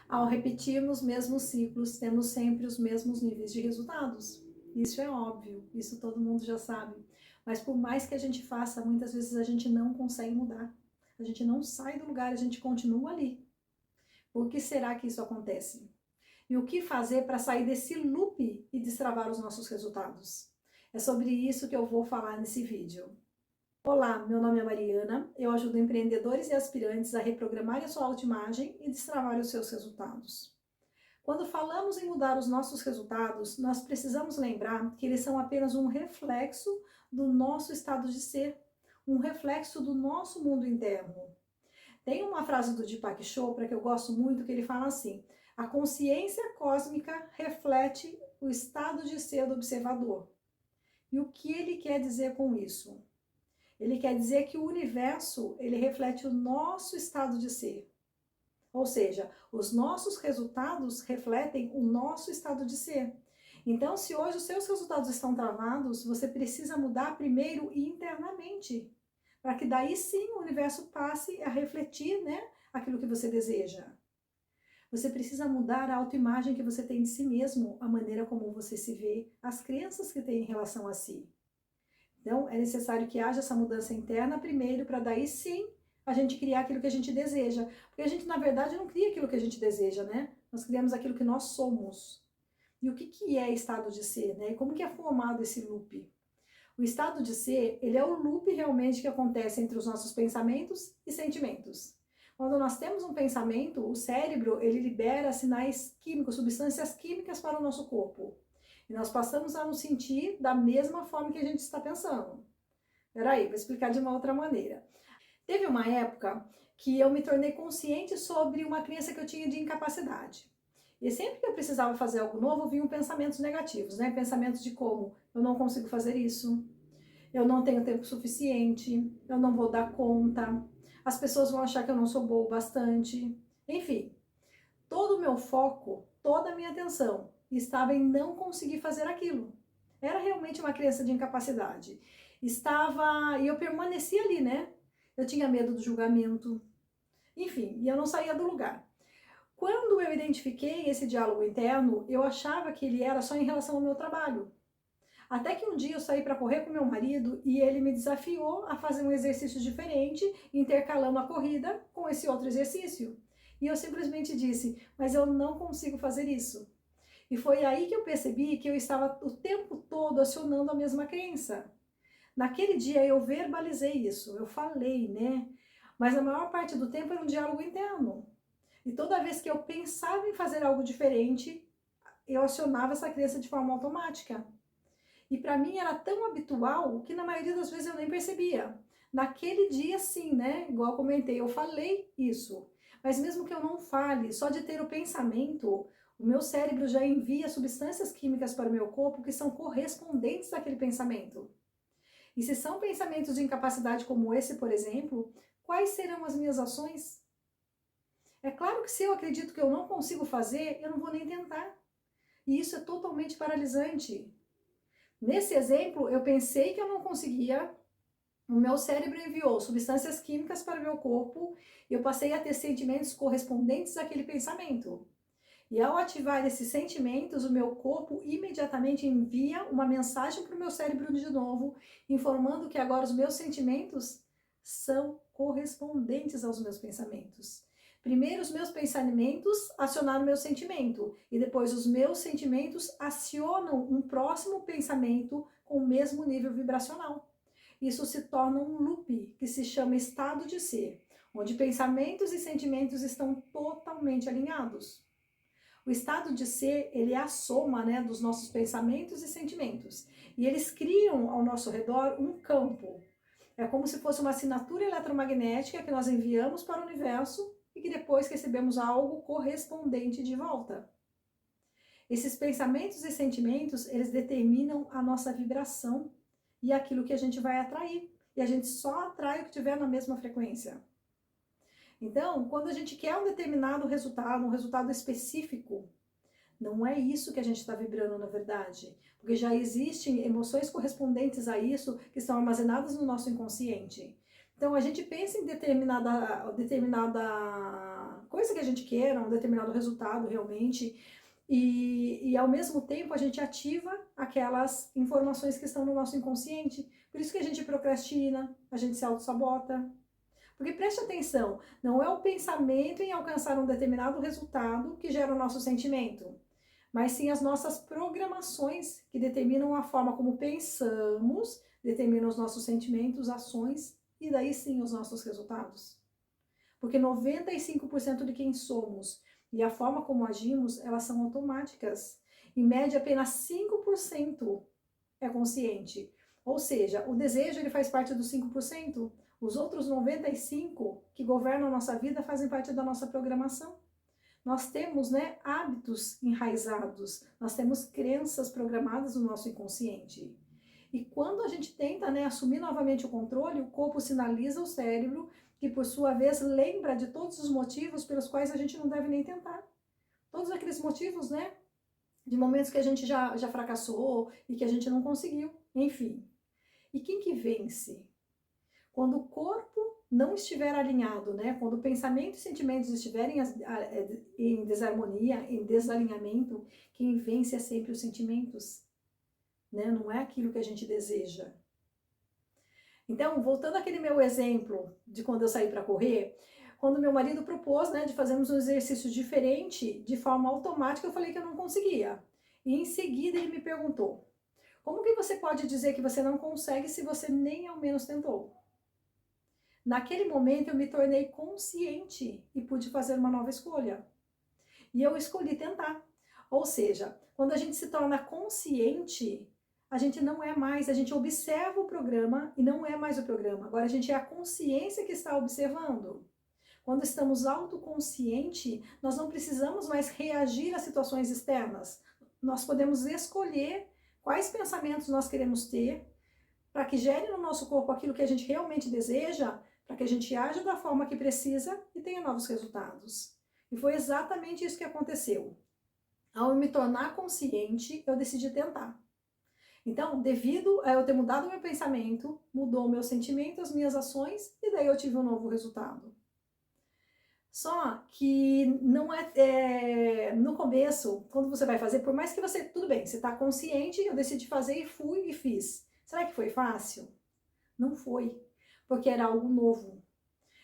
Ao repetirmos os mesmos ciclos, temos sempre os mesmos níveis de resultados. Isso é óbvio, isso todo mundo já sabe. Mas por mais que a gente faça, muitas vezes a gente não consegue mudar. A gente não sai do lugar, a gente continua ali. Por que será que isso acontece? E o que fazer para sair desse loop e destravar os nossos resultados? É sobre isso que eu vou falar nesse vídeo. Olá, meu nome é Mariana, eu ajudo empreendedores e aspirantes a reprogramar a sua autoimagem e destravar os seus resultados. Quando falamos em mudar os nossos resultados, nós precisamos lembrar que eles são apenas um reflexo do nosso estado de ser, um reflexo do nosso mundo interno. Tem uma frase do Deepak Chopra que eu gosto muito, que ele fala assim: a consciência cósmica reflete o estado de ser do observador. E o que ele quer dizer com isso? Ele quer dizer que o universo, ele reflete o nosso estado de ser. Ou seja, os nossos resultados refletem o nosso estado de ser. Então, se hoje os seus resultados estão travados, você precisa mudar primeiro internamente, para que daí sim o universo passe a refletir, né, aquilo que você deseja. Você precisa mudar a autoimagem que você tem de si mesmo, a maneira como você se vê, as crenças que tem em relação a si. Então, é necessário que haja essa mudança interna primeiro, para daí sim a gente criar aquilo que a gente deseja. Porque a gente, na verdade, não cria aquilo que a gente deseja, né? Nós criamos aquilo que nós somos. E o que é estado de ser, né? E como que é formado esse loop? O estado de ser, ele é o loop realmente que acontece entre os nossos pensamentos e sentimentos. Quando nós temos um pensamento, o cérebro, ele libera sinais químicos, substâncias químicas para o nosso corpo. E nós passamos a nos sentir da mesma forma que a gente está pensando. Peraí, vou explicar de uma outra maneira. Teve uma época que eu me tornei consciente sobre uma crença que eu tinha de incapacidade. E sempre que eu precisava fazer algo novo, vinham pensamentos negativos, né? Pensamentos de como eu não consigo fazer isso, eu não tenho tempo suficiente, eu não vou dar conta, as pessoas vão achar que eu não sou boa o bastante. Enfim, todo o meu foco, toda a minha atenção estava em não conseguir fazer aquilo. Era realmente uma crença de incapacidade. E eu permanecia ali, né? Eu tinha medo do julgamento. Enfim, e eu não saía do lugar. Quando eu identifiquei esse diálogo interno, eu achava que ele era só em relação ao meu trabalho. Até que um dia eu saí para correr com meu marido e ele me desafiou a fazer um exercício diferente, intercalando a corrida com esse outro exercício. E eu simplesmente disse: mas eu não consigo fazer isso. E foi aí que eu percebi que eu estava o tempo todo acionando a mesma crença. Naquele dia eu verbalizei isso, eu falei, né? Mas a maior parte do tempo era um diálogo interno. E toda vez que eu pensava em fazer algo diferente, eu acionava essa crença de forma automática. E para mim era tão habitual que na maioria das vezes eu nem percebia. Naquele dia sim, né? Igual eu comentei, eu falei isso. Mas mesmo que eu não fale, só de ter o pensamento, o meu cérebro já envia substâncias químicas para o meu corpo que são correspondentes àquele pensamento. E se são pensamentos de incapacidade como esse, por exemplo, quais serão as minhas ações? É claro que se eu acredito que eu não consigo fazer, eu não vou nem tentar. E isso é totalmente paralisante. Nesse exemplo, eu pensei que eu não conseguia, o meu cérebro enviou substâncias químicas para o meu corpo e eu passei a ter sentimentos correspondentes àquele pensamento. E ao ativar esses sentimentos, o meu corpo imediatamente envia uma mensagem para o meu cérebro de novo, informando que agora os meus sentimentos são correspondentes aos meus pensamentos. Primeiro os meus pensamentos acionaram o meu sentimento e depois os meus sentimentos acionam um próximo pensamento com o mesmo nível vibracional. Isso se torna um loop que se chama estado de ser, onde pensamentos e sentimentos estão totalmente alinhados. O estado de ser, ele é a soma, né, dos nossos pensamentos e sentimentos. E eles criam ao nosso redor um campo. É como se fosse uma assinatura eletromagnética que nós enviamos para o universo e que depois recebemos algo correspondente de volta. Esses pensamentos e sentimentos, eles determinam a nossa vibração e aquilo que a gente vai atrair. E a gente só atrai o que tiver na mesma frequência. Então, quando a gente quer um determinado resultado, um resultado específico, não é isso que a gente está vibrando na verdade, porque já existem emoções correspondentes a isso que estão armazenadas no nosso inconsciente. Então a gente pensa em determinada coisa que a gente queira, um determinado resultado realmente, e ao mesmo tempo a gente ativa aquelas informações que estão no nosso inconsciente. Por isso que a gente procrastina, a gente se auto-sabota. Porque preste atenção, não é o pensamento em alcançar um determinado resultado que gera o nosso sentimento, mas sim as nossas programações que determinam a forma como pensamos, determinam os nossos sentimentos, ações e daí sim os nossos resultados. Porque 95% de quem somos e a forma como agimos, elas são automáticas. Em média, apenas 5% é consciente. Ou seja, o desejo ele faz parte dos 5%. Os outros 95% que governam a nossa vida fazem parte da nossa programação. Nós temos, né, hábitos enraizados, nós temos crenças programadas no nosso inconsciente. E quando a gente tenta, né, assumir novamente o controle, o corpo sinaliza ao cérebro que, por sua vez, lembra de todos os motivos pelos quais a gente não deve nem tentar. Todos aqueles motivos, né, de momentos que a gente já fracassou e que a gente não conseguiu, enfim. E quem que vence? Quando o corpo não estiver alinhado, né? Quando pensamentos e sentimentos estiverem em desarmonia, em desalinhamento, quem vence é sempre os sentimentos, né? Não é aquilo que a gente deseja. Então, voltando àquele meu exemplo de quando eu saí para correr, quando meu marido propôs, né, de fazermos um exercício diferente, de forma automática, eu falei que eu não conseguia. E em seguida ele me perguntou: como que você pode dizer que você não consegue se você nem ao menos tentou? Naquele momento eu me tornei consciente e pude fazer uma nova escolha. E eu escolhi tentar. Ou seja, quando a gente se torna consciente, a gente não é mais, a gente observa o programa e não é mais o programa. Agora a gente é a consciência que está observando. Quando estamos autoconscientes, nós não precisamos mais reagir a situações externas. Nós podemos escolher quais pensamentos nós queremos ter para que gere no nosso corpo aquilo que a gente realmente deseja, para que a gente aja da forma que precisa e tenha novos resultados. E foi exatamente isso que aconteceu. Ao me tornar consciente, eu decidi tentar. Então, devido a eu ter mudado o meu pensamento, mudou o meu sentimento, as minhas ações, e daí eu tive um novo resultado. Só que não no começo, quando você vai fazer, por mais que você, tudo bem, você está consciente, eu decidi fazer e fui e fiz. Será que foi fácil? Não foi, porque era algo novo.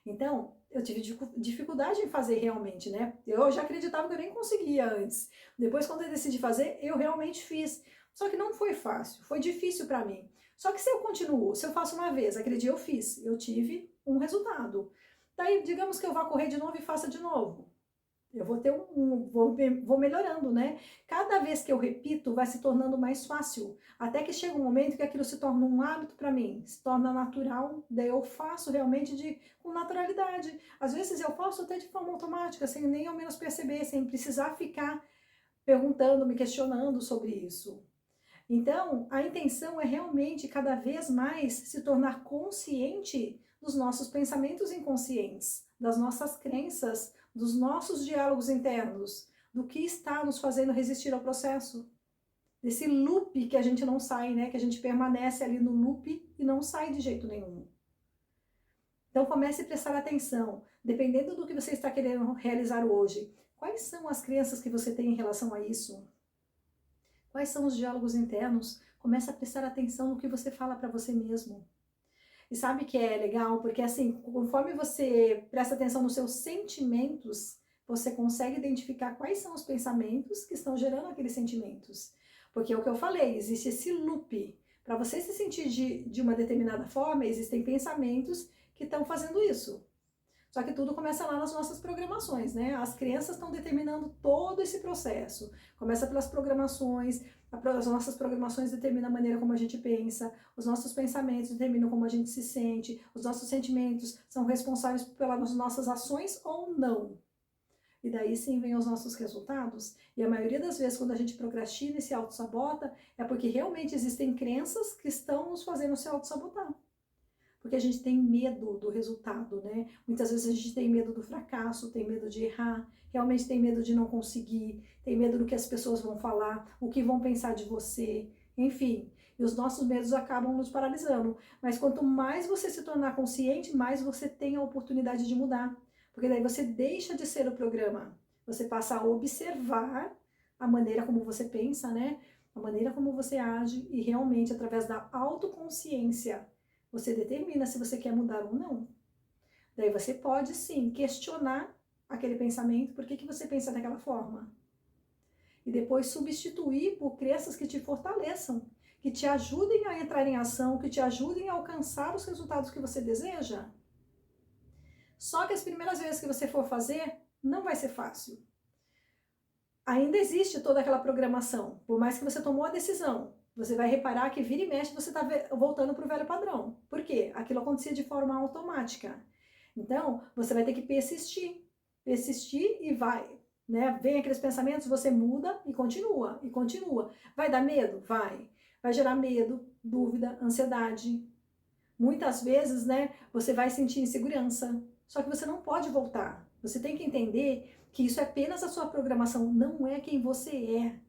Então, eu tive dificuldade em fazer realmente, né? Eu já acreditava que eu nem conseguia antes. Depois, quando eu decidi fazer, eu realmente fiz. Só que não foi fácil, foi difícil para mim. Só que se eu continuo, se eu faço uma vez, acredite, eu fiz, eu tive um resultado. Daí, digamos que eu vá correr de novo e faça de novo. Eu vou ter vou melhorando, né? Cada vez que eu repito, vai se tornando mais fácil. Até que chega um momento que aquilo se torna um hábito para mim, se torna natural, daí eu faço realmente com naturalidade. Às vezes eu faço até de forma automática, sem nem ao menos perceber, sem precisar ficar perguntando, me questionando sobre isso. Então, a intenção é realmente cada vez mais se tornar consciente dos nossos pensamentos inconscientes, das nossas crenças, dos nossos diálogos internos, do que está nos fazendo resistir ao processo. Desse loop que a gente não sai, né? Que a gente permanece ali no loop e não sai de jeito nenhum. Então comece a prestar atenção, dependendo do que você está querendo realizar hoje. Quais são as crenças que você tem em relação a isso? Quais são os diálogos internos? Comece a prestar atenção no que você fala para você mesmo. E sabe que é legal? Porque assim, conforme você presta atenção nos seus sentimentos, você consegue identificar quais são os pensamentos que estão gerando aqueles sentimentos. Porque é o que eu falei, existe esse loop. Para você se sentir de uma determinada forma, existem pensamentos que estão fazendo isso. Só que tudo começa lá nas nossas programações, né? As crenças estão determinando todo esse processo. Começa pelas programações, as nossas programações determinam a maneira como a gente pensa, os nossos pensamentos determinam como a gente se sente, os nossos sentimentos são responsáveis pelas nossas ações ou não. E daí sim vem os nossos resultados. E a maioria das vezes, quando a gente procrastina e se auto-sabota, é porque realmente existem crenças que estão nos fazendo se auto-sabotar. Porque a gente tem medo do resultado, né? Muitas vezes a gente tem medo do fracasso, tem medo de errar, realmente tem medo de não conseguir, tem medo do que as pessoas vão falar, o que vão pensar de você, enfim. E os nossos medos acabam nos paralisando. Mas quanto mais você se tornar consciente, mais você tem a oportunidade de mudar. Porque daí você deixa de ser o programa, você passa a observar a maneira como você pensa, né? A maneira como você age e realmente através da autoconsciência você determina se você quer mudar ou não. Daí você pode sim questionar aquele pensamento, por que que você pensa daquela forma? E depois substituir por crenças que te fortaleçam, que te ajudem a entrar em ação, que te ajudem a alcançar os resultados que você deseja. Só que as primeiras vezes que você for fazer, não vai ser fácil. Ainda existe toda aquela programação. Por mais que você tomou a decisão, você vai reparar que vira e mexe você está voltando para o velho padrão. Por quê? Aquilo acontecia de forma automática. Então, você vai ter que persistir. Persistir e vai. Né? Vem aqueles pensamentos, você muda e continua, e continua. Vai dar medo? Vai. Vai gerar medo, dúvida, ansiedade. Muitas vezes, né, você vai sentir insegurança. Só que você não pode voltar. Você tem que entender que isso é apenas a sua programação, não é quem você é.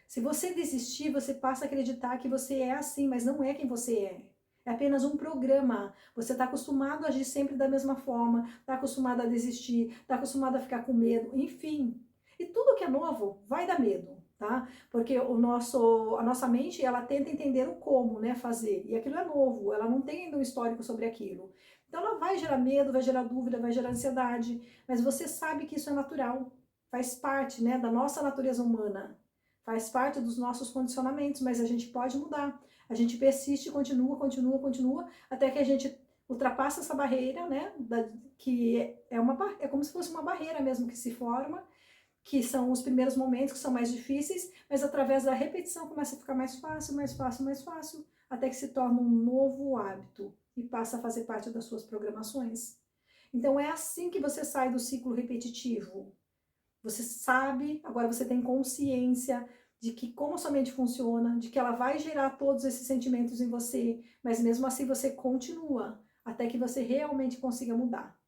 Se você desistir, você passa a acreditar que você é assim, mas não é quem você é. É apenas um programa. Você está acostumado a agir sempre da mesma forma, está acostumado a desistir, está acostumado a ficar com medo, enfim. E tudo que é novo vai dar medo, tá? Porque a nossa mente, ela tenta entender o como, né, fazer. E aquilo é novo, ela não tem ainda um histórico sobre aquilo. Então ela vai gerar medo, vai gerar dúvida, vai gerar ansiedade, mas você sabe que isso é natural, faz parte, né, da nossa natureza humana. Faz parte dos nossos condicionamentos, mas a gente pode mudar. A gente persiste, continua, continua, continua, até que a gente ultrapassa essa barreira, né? Que é como se fosse uma barreira mesmo que se forma, que são os primeiros momentos que são mais difíceis, mas através da repetição começa a ficar mais fácil, mais fácil, mais fácil, até que se torna um novo hábito e passa a fazer parte das suas programações. Então é assim que você sai do ciclo repetitivo. Você sabe, agora você tem consciência de que como a sua mente funciona, de que ela vai gerar todos esses sentimentos em você, mas mesmo assim você continua até que você realmente consiga mudar,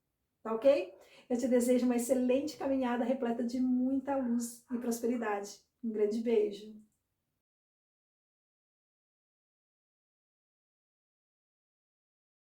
tá ok? Eu te desejo uma excelente caminhada repleta de muita luz e prosperidade. Um grande beijo.